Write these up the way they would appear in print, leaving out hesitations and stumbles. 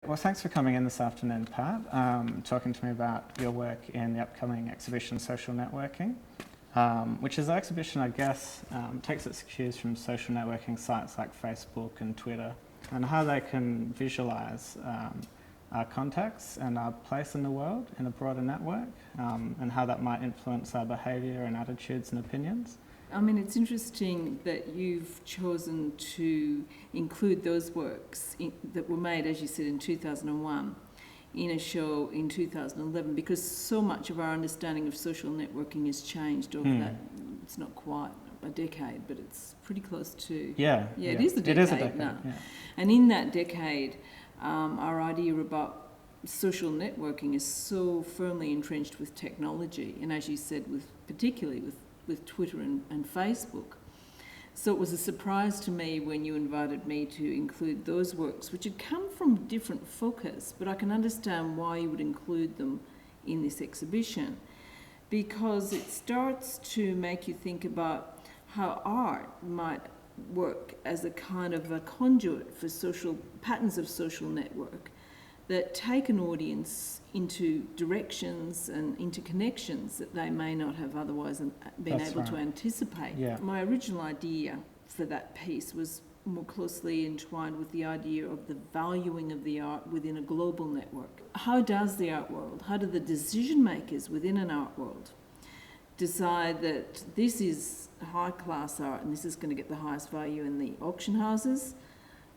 Well, thanks for coming in this afternoon, Pat, talking to me about your work in the upcoming exhibition Social Networking, which is an exhibition, I guess, takes its cues from social networking sites like Facebook and Twitter, and how they can visualise our contexts and our place in the world in a broader network, and how that might influence our behaviour and attitudes and opinions. I mean, it's interesting that you've chosen to include those works that were made, as you said, in 2001 in a show in 2011, because so much of our understanding of social networking has changed over that. It's not quite a decade, but it's pretty close to... Yeah, it is a decade now. Yeah. And in that decade, our idea about social networking is so firmly entrenched with technology, and as you said, particularly with Twitter and Facebook. So it was a surprise to me when you invited me to include those works, which had come from different focus, but I can understand why you would include them in this exhibition, because it starts to make you think about how art might work as a kind of a conduit for social patterns of social network that take an audience into directions and into connections that they may not have otherwise been able to anticipate. Yeah. My original idea for that piece was more closely entwined with the idea of the valuing of the art within a global network. How does the art world, how do the decision makers within an art world decide that this is high-class art and this is going to get the highest value in the auction houses,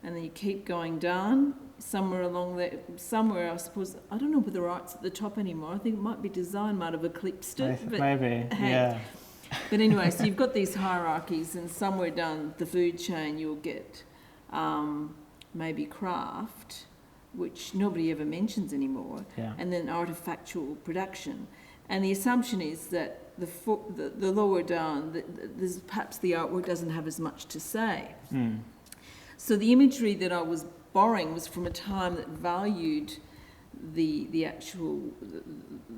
and then you keep going down somewhere along there, somewhere, I suppose, I don't know whether art's at the top anymore. I think it might be design might have eclipsed it. But maybe, hey. Yeah. But anyway, so you've got these hierarchies, and somewhere down the food chain you'll get maybe craft, which nobody ever mentions anymore, and then artifactual production. And the assumption is that the lower down, there's perhaps the artwork doesn't have as much to say. So the imagery that I was borrowing was from a time that valued the actual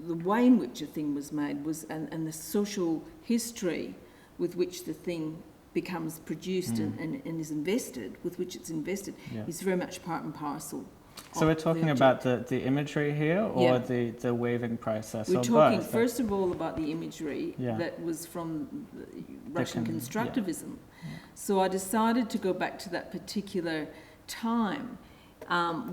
the way in which a thing was made and the social history with which the thing becomes produced and is invested, with which it's invested, is very much part and parcel. So we're talking about the imagery here, or the weaving process? We're talking first of all about the imagery that was from Russian Constructivism. So I decided to go back to that particular time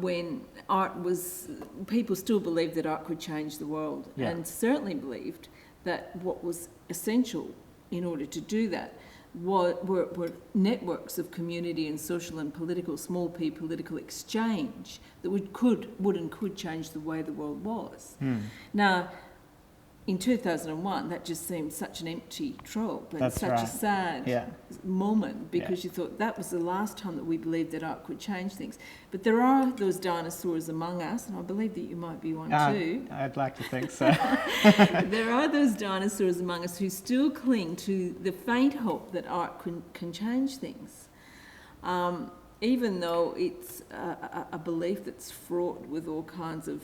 when art was... People still believed that art could change the world, and certainly believed that what was essential in order to do that were networks of community and social and political, small p political exchange that would and could change the way the world was. Now, in 2001, that just seemed such an empty trope and such a sad moment, because you thought that was the last time that we believed that art could change things. But there are those dinosaurs among us, and I believe that you might be one too. I'd like to think so. There are those dinosaurs among us who still cling to the faint hope that art can change things, even though it's a belief that's fraught with all kinds of,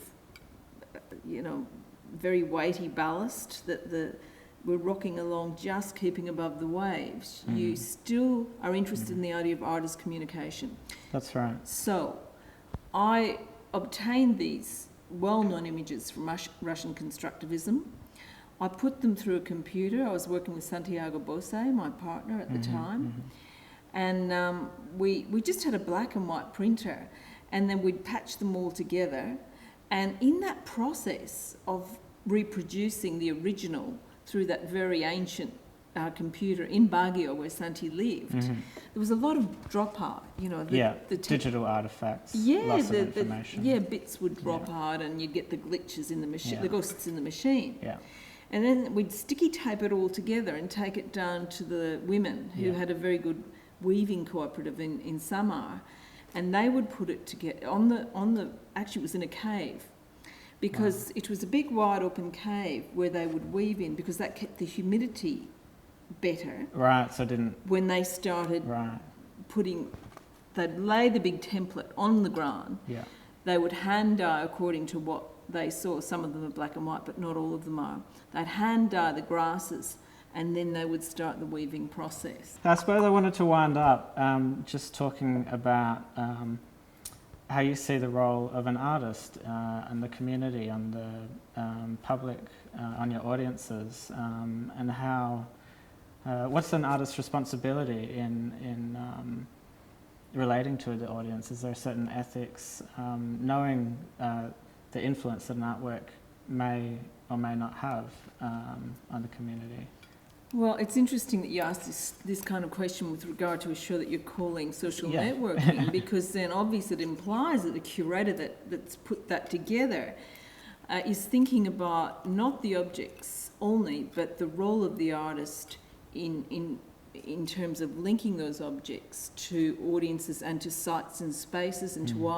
very weighty ballast, that we're rocking along just keeping above the waves. You still are interested in the idea of art as communication. That's right. So I obtained these well-known images from Russian Constructivism. I put them through a computer. I was working with Santiago Bose, my partner at the time, and we just had a black and white printer, and then we'd patch them all together. And in that process of reproducing the original through that very ancient computer in Baguio where Santi lived, there was a lot of drop art, the digital artifacts, lots of information. Bits would drop out, and you'd get the glitches in the machine, the ghosts in the machine. And then we'd sticky tape it all together and take it down to the women who had a very good weaving cooperative in Samar. And they would put it together actually it was in a cave, because it was a big wide open cave where they would weave in, because that kept the humidity better. Right, so it didn't... When they started they'd lay the big template on the ground. They would hand dye according to what they saw. Some of them are black and white, but not all of them are. They'd hand dye the grasses, and then they would start the weaving process. I suppose I wanted to wind up just talking about how you see the role of an artist and the community, on the public, on your audiences, and how what's an artist's responsibility in relating to the audience? Is there certain ethics, knowing the influence that an artwork may or may not have on the community? Well, it's interesting that you asked this kind of question with regard to a show that you're calling social networking, because then obviously it implies that the curator that's put that together is thinking about not the objects only, but the role of the artist in terms of linking those objects to audiences and to sites and spaces and to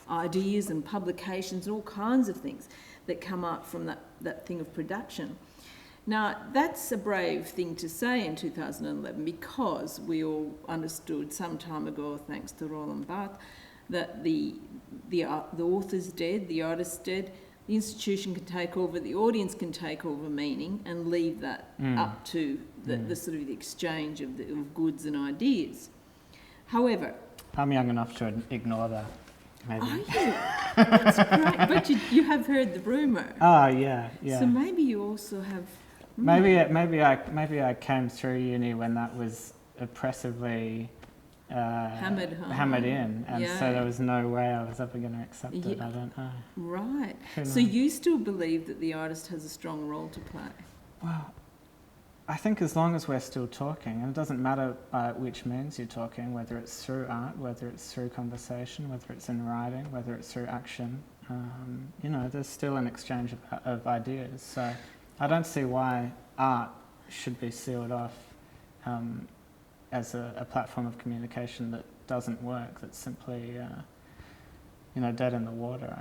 ideas and publications and all kinds of things that come out from that thing of production. Now, that's a brave thing to say in 2011, because we all understood some time ago, thanks to Roland Barthes, that the author's dead, the artist's dead, the institution can take over, the audience can take over meaning and leave that up to the sort of the exchange of goods and ideas. However... I'm young enough to ignore that, maybe. Are you? That's great. But you have heard the rumour. Oh, yeah. So maybe you also have... Maybe I came through uni when that was oppressively hammered in, and so there was no way I was ever going to accept it. I don't know. Right. So you still believe that the artist has a strong role to play? Well, I think as long as we're still talking, and it doesn't matter which means you're talking, whether it's through art, whether it's through conversation, whether it's in writing, whether it's through action, there's still an exchange of ideas. So I don't see why art should be sealed off as a platform of communication that doesn't work, that's simply, dead in the water.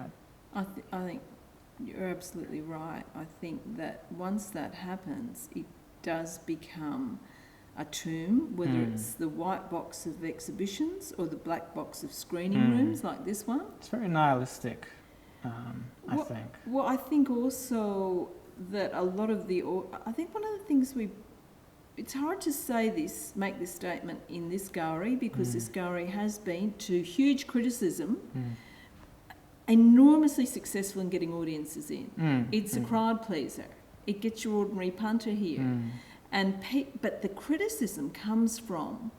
I think you're absolutely right. I think that once that happens, it does become a tomb, whether it's the white box of exhibitions or the black box of screening rooms like this one. It's very nihilistic, I think. Well, I think also that a lot of I think one of the things it's hard to make this statement in this gallery, because this gallery has been, to huge criticism, enormously successful in getting audiences in. It's a crowd pleaser. It gets your ordinary punter here. But the criticism comes from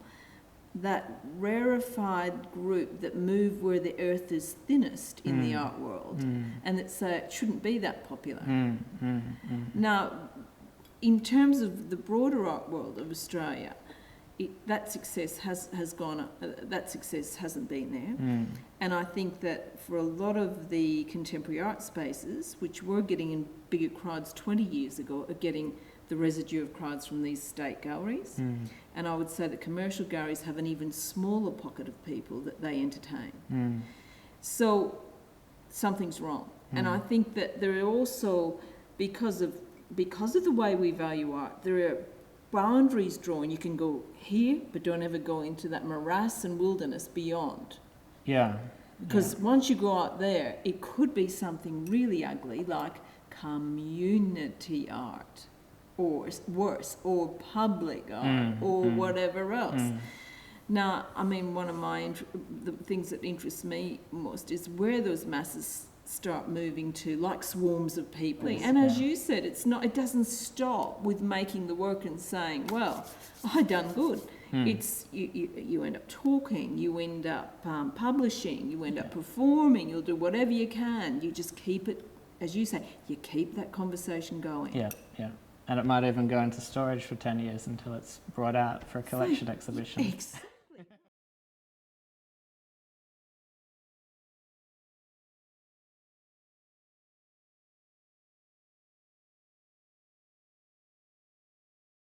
that rarefied group that move where the earth is thinnest in the art world, and that say it shouldn't be that popular. Now, in terms of the broader art world of Australia, that success has gone up. That success hasn't been there, and I think that for a lot of the contemporary art spaces, which were getting in bigger crowds 20 years ago, are getting the residue of crowds from these state galleries. And I would say that commercial galleries have an even smaller pocket of people that they entertain. So something's wrong. And I think that there are also, because of the way we value art, there are boundaries drawn. You can go here, but don't ever go into that morass and wilderness beyond. Yeah. Because once you go out there, it could be something really ugly, like community art, or worse, or public art, or whatever else. Now, I mean, one of the things that interests me most is where those masses start moving to, like swarms of people. And as you said, it doesn't stop with making the work and saying, well, I done good. It's you end up talking, you end up publishing, you end up performing, you'll do whatever you can. You just keep it, as you say, you keep that conversation going. Yeah. And it might even go into storage for 10 years until it's brought out for a collection exhibition.